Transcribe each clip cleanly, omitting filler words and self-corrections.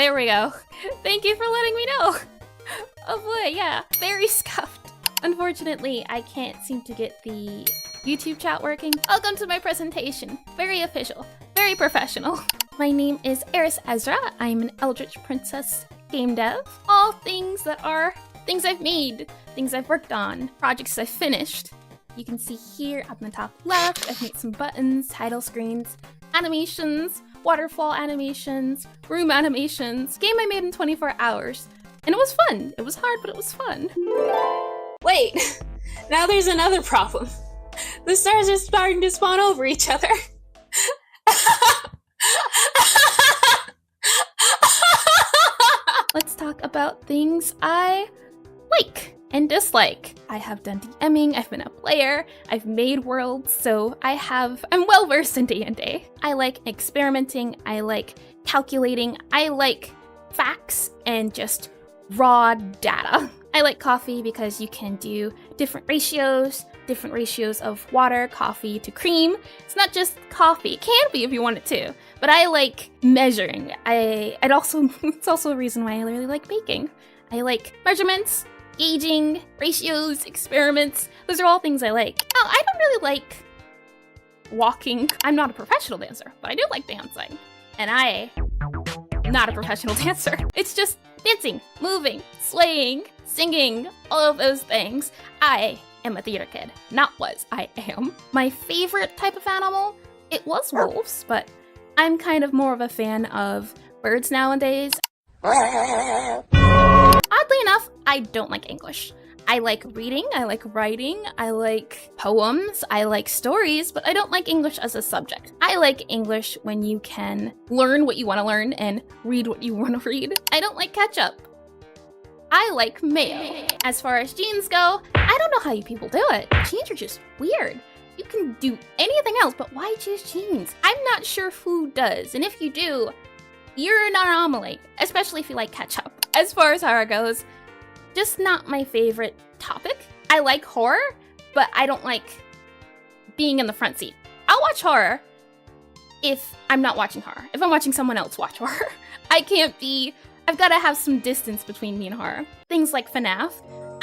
There we go. Thank you for letting me know. Oh boy, yeah, very scuffed. Unfortunately, I can't seem to get the YouTube chat working. Welcome to my presentation. Very official, very professional. My name is Eris Ezra. I'm an Eldritch Princess Gamedev. All things that are things I've made, things I've worked on, projects I've finished. You can see here up in the top left, I've made some buttons, title screens, animations, waterfall animations, room animations. Game I made in 24 hours. And it was fun. It was hard, but it was fun. Wait, now there's another problem. The stars are starting to spawn over each other. Let's talk about things I like and dislike. I have done DMing, I've been a player, I've made worlds, so I'm well versed in D&D. I like experimenting, I like calculating, I like facts and just raw data. I like coffee because you can do different ratios of water, coffee to cream. It's not just coffee. It can be if you want it to, but I like measuring. It's also a reason why I really like baking. I like measurements, gauging, ratios, experiments. Those are all things I like. Oh, I don't really like walking. I'm not a professional dancer, but I do like dancing. And I'm not a professional dancer. It's just dancing, moving, swaying, singing, all of those things. I am a theater kid. Not was, I am. My favorite type of animal, it was wolves, but I'm kind of more of a fan of birds nowadays. Oddly enough, I don't like English. I like reading, I like writing, I like poems, I like stories, but I don't like English as a subject. I like English when you can learn what you want to learn and read what you want to read. I don't like ketchup. I like mayo. As far as jeans go, I don't know how you people do it. Jeans are just weird. You can do anything else, but why choose jeans? I'm not sure who does, and if you do, you're an anomaly, especially if you like ketchup. As far as horror goes, just not my favorite topic. I like horror, but I don't like being in the front seat. I'll watch horror if I'm not watching horror. If I'm watching someone else watch horror. I've got to have some distance between me and horror. Things like FNAF.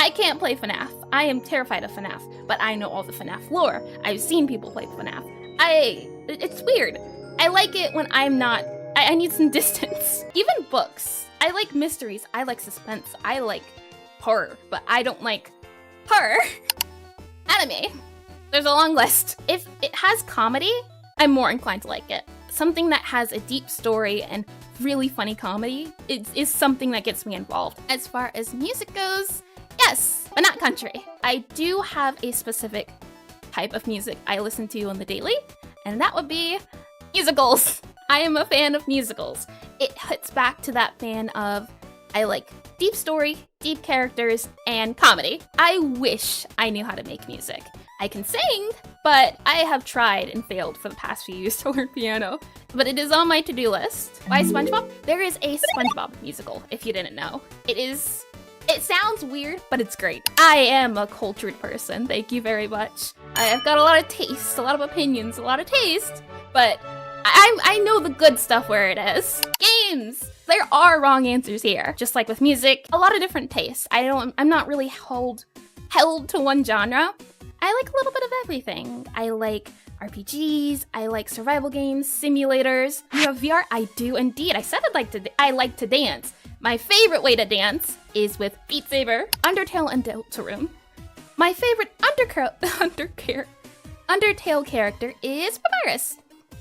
I can't play FNAF. I am terrified of FNAF, but I know all the FNAF lore. I've seen people play FNAF. It's weird. I like it when I'm not, I need some distance. Even books. I like mysteries. I like suspense. I like horror, but I don't like horror. Anime. There's a long list. If it has comedy, I'm more inclined to like it. Something that has a deep story and really funny comedy is something that gets me involved. As far as music goes, yes, but not country. I do have a specific type of music I listen to on the daily, and that would be musicals. I am a fan of musicals. It hits back to that fan of, I like deep story, deep characters, and comedy. I wish I knew how to make music. I can sing, but I have tried and failed for the past few years to learn piano. But it is on my to-do list. Why SpongeBob? There is a SpongeBob musical, if you didn't know. It sounds weird, but it's great. I am a cultured person, thank you very much. I've got a lot of taste, a lot of opinions, a lot of taste, but I know the good stuff where it is. Games! There are wrong answers here. Just like with music, a lot of different tastes. I'm not really held to one genre. I like a little bit of everything. I like RPGs, I like survival games, simulators. You have VR? I do indeed. I said I like to dance. My favorite way to dance is with Beat Saber, Undertale, and Deltarune. My favorite Undertale character is Papyrus.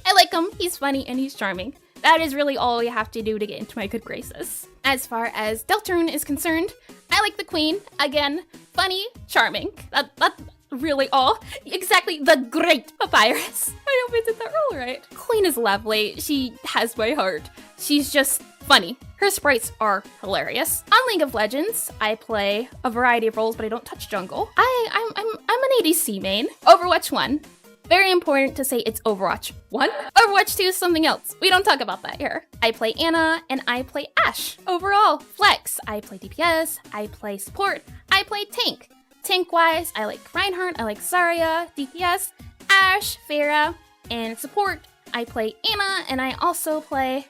I like him, he's funny, and he's charming. That is really all you have to do to get into my good graces. As far as Deltarune is concerned, I like the queen. Again, funny, charming. That's really all. Exactly, the great Papyrus. I hope I did that role right. Queen is lovely. She has my heart. She's just funny. Her sprites are hilarious. On League of Legends, I play a variety of roles, but I don't touch jungle. I'm an ADC main. Overwatch 1. Very important to say it's Overwatch 1. Overwatch 2 is something else. We don't talk about that here. I play Anna and I play Ashe. Overall, flex. I play DPS, I play support, I play tank. Tank-wise, I like Reinhardt, I like Zarya, DPS, Ashe, Pharah, and support, I play Anna and I also play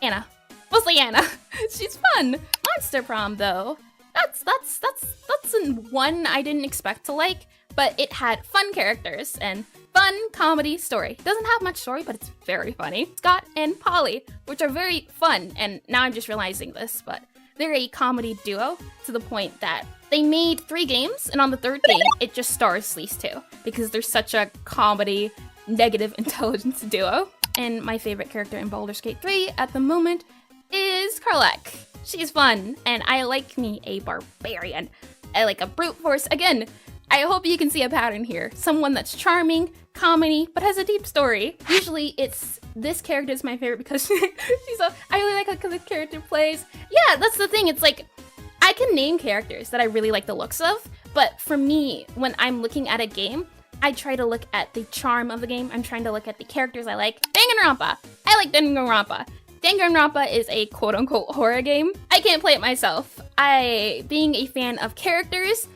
Anna. Mostly Anna. She's fun. Monster Prom, though. That's one I didn't expect to like, but it had fun characters and fun comedy story. It doesn't have much story, but it's very funny. Scott and Polly, which are very fun, and now I'm just realizing this, but they're a comedy duo to the point that they made 3 games, and on the 3rd game, it just stars these 2 because they're such a comedy, negative intelligence duo. And my favorite character in Baldur's Gate 3 at the moment is Karlek. She's fun, and I like me a barbarian. I like a brute force. Again, I hope you can see a pattern here. Someone that's charming, comedy, but has a deep story. Usually it's, this character is my favorite because I really like how the character plays. Yeah, that's the thing. It's like, I can name characters that I really like the looks of, but for me, when I'm looking at a game, I try to look at the charm of the game. I'm trying to look at the characters I like. Danganronpa. I like Danganronpa. Danganronpa is a quote-unquote horror game. I can't play it myself. Being a fan of characters,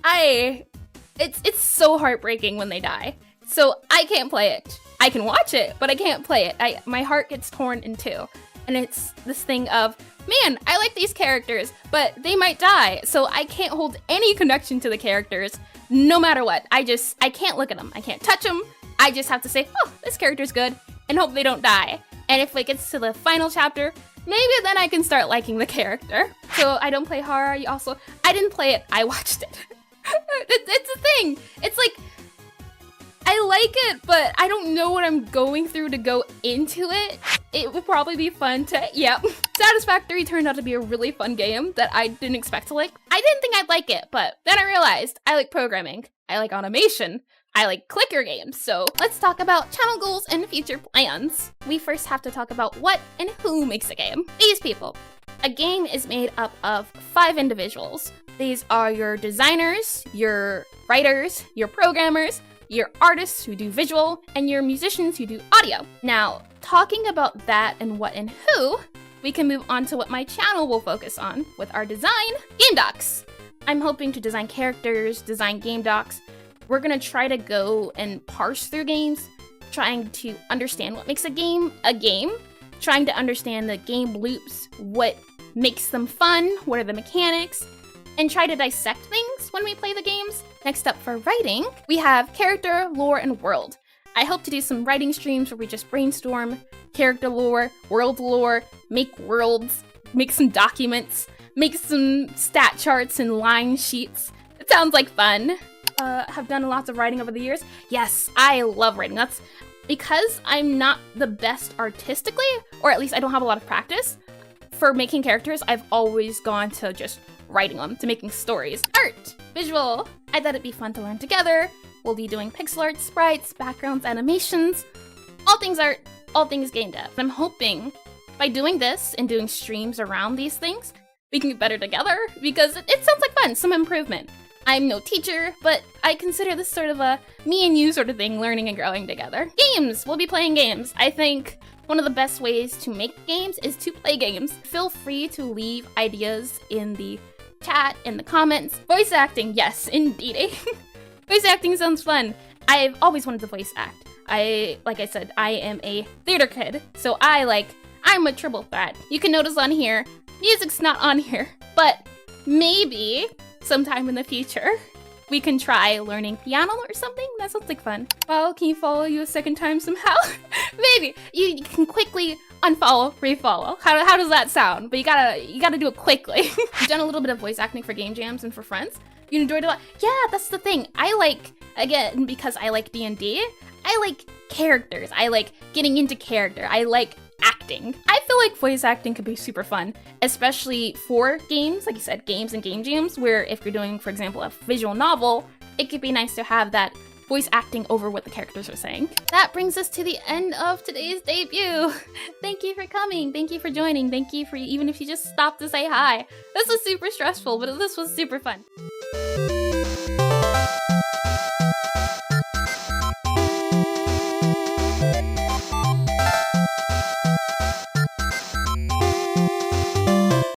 it's so heartbreaking when they die. So I can't play it. I can watch it, but I can't play it. My heart gets torn in 2. And it's this thing of, man, I like these characters, but they might die. So I can't hold any connection to the characters, no matter what. I can't look at them. I can't touch them. I just have to say, oh, this character's good, and hope they don't die. And if it gets to the final chapter, maybe then I can start liking the character. So I don't play horror. I didn't play it, I watched it. It's a thing. It's like, I like it, but I don't know what I'm going through to go into it. It would probably be fun to, yep. Satisfactory turned out to be a really fun game that I didn't expect to like. I didn't think I'd like it, but then I realized I like programming. I like automation. I like clicker games. So let's talk about channel goals and future plans. We first have to talk about what and who makes a game. These people. A game is made up of 5 individuals. These are your designers, your writers, your programmers, your artists who do visual, and your musicians who do audio. Now, talking about that and what and who, we can move on to what my channel will focus on with our design, game docs. I'm hoping to design characters, design game docs. We're gonna try to go and parse through games, trying to understand what makes a game, trying to understand the game loops, what makes them fun, what are the mechanics, and try to dissect things when we play the games. Next up for writing, we have character, lore, and world. I hope to do some writing streams where we just brainstorm character lore, make worlds, make some documents, make some stat charts and line sheets. It sounds like fun. Have done lots of writing over the years. Yes, I love writing. That's because I'm not the best artistically, or at least I don't have a lot of practice. For making characters, I've always gone to just writing them, to making stories. Art, visual. I thought it'd be fun to learn together. We'll be doing pixel art, sprites, backgrounds, animations, all things art, all things game dev. I'm hoping by doing this and doing streams around these things, we can get better together because it sounds like fun, some improvement. I'm no teacher, but I consider this sort of a me and you sort of thing, learning and growing together. Games, we'll be playing games. I think one of the best ways to make games is to play games. Feel free to leave ideas in the chat, in the comments. Voice acting, yes, indeed. Voice acting sounds fun. I've always wanted to voice act. Like I said, I am a theater kid, so I'm a triple threat. You can notice on here, music's not on here, but maybe sometime in the future, we can try learning piano or something. That sounds like fun. Well, can you follow you a second time somehow? Maybe. You can quickly unfollow, refollow. How does that sound? But you gotta do it quickly. I've done a little bit of voice acting for game jams and for friends. You enjoyed it a lot? Yeah, that's the thing. I like, again, because I like D&D, I like characters. I like getting into character. I like acting. I feel like voice acting could be super fun, especially for games, like you said, games and game jams, where if you're doing, for example, a visual novel, it could be nice to have that voice acting over what the characters are saying. That brings us to the end of today's debut. Thank you for coming. Thank you for joining. Thank you for even if you just stopped to say hi. This was super stressful, but this was super fun.